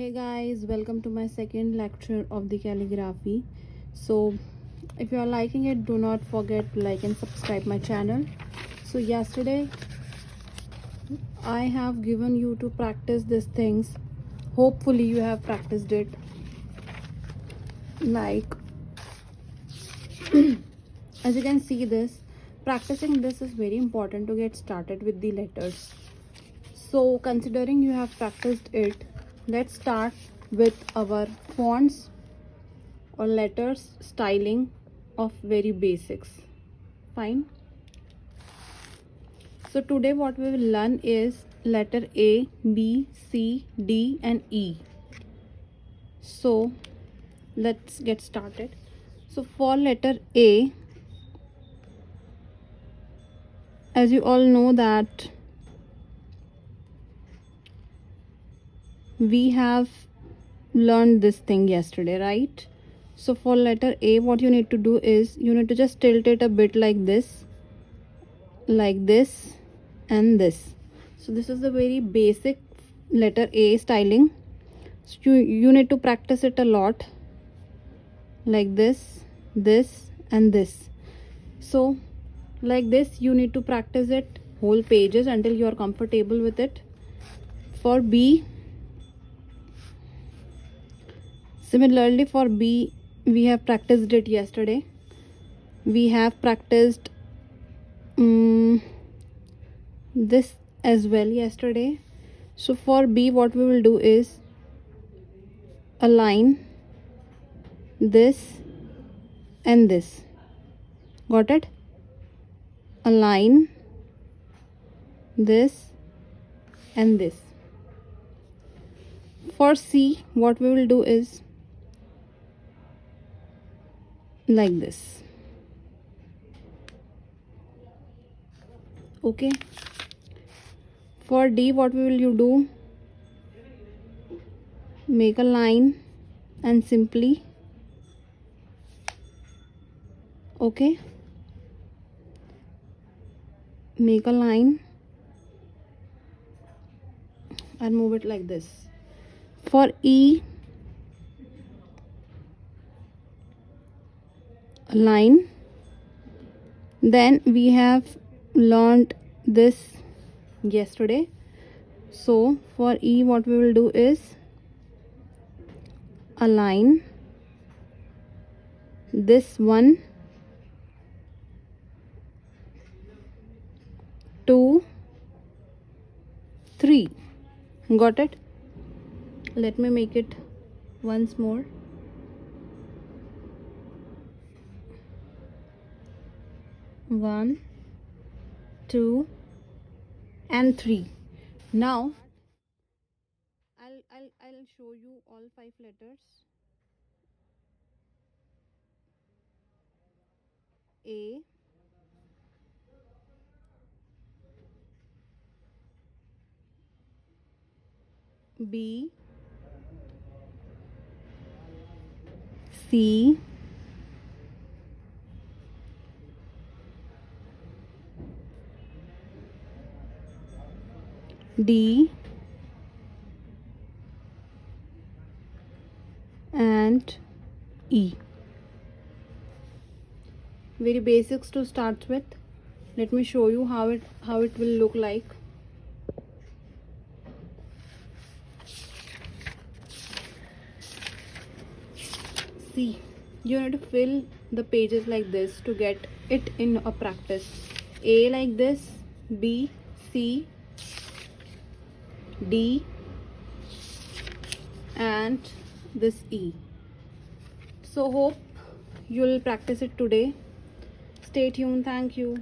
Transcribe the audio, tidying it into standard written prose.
Hey guys, welcome to my second lecture of the calligraphy. So if you are liking it, do not forget to like and subscribe my channel. So yesterday I have given you to practice these things. Hopefully you have practiced it. Like as you can see, this practicing this is very important to get started with the letters. So considering you have practiced it, let's start with our fonts or letters styling of very basics. Fine. So today what we will learn is letter A, B, C, D and E. So let's get started. So for letter A, as you all know that we have learned this thing yesterday, right? So for letter A, what you need to do is you need to just tilt it a bit like this and this. So this is the very basic letter A styling. So you need to practice it a lot, like this and this. So like this you need to practice it whole pages until you are comfortable with it. For B, similarly for B, we have practiced it yesterday. We have practiced this as well yesterday. So for B, what we will do is align this and this. Got it? Align this and this. For C, what we will do is like this. Okay. For D, what will you do? Make a line and simply, okay, make a line and move it like this. For E, a line. Then we have learned this yesterday. So for E, what we will do is align this 1, 2, 3. Got it? Let me make it once more. One, 2 and 3. Now I'll show you all 5 letters. A, B, C, D and E. Very basics to start with. Let me show you how it will look like. See, you need to fill the pages like this to get it in a practice. A like this, B, C, D and this E. So hope you'll practice it today. Stay tuned. Thank you.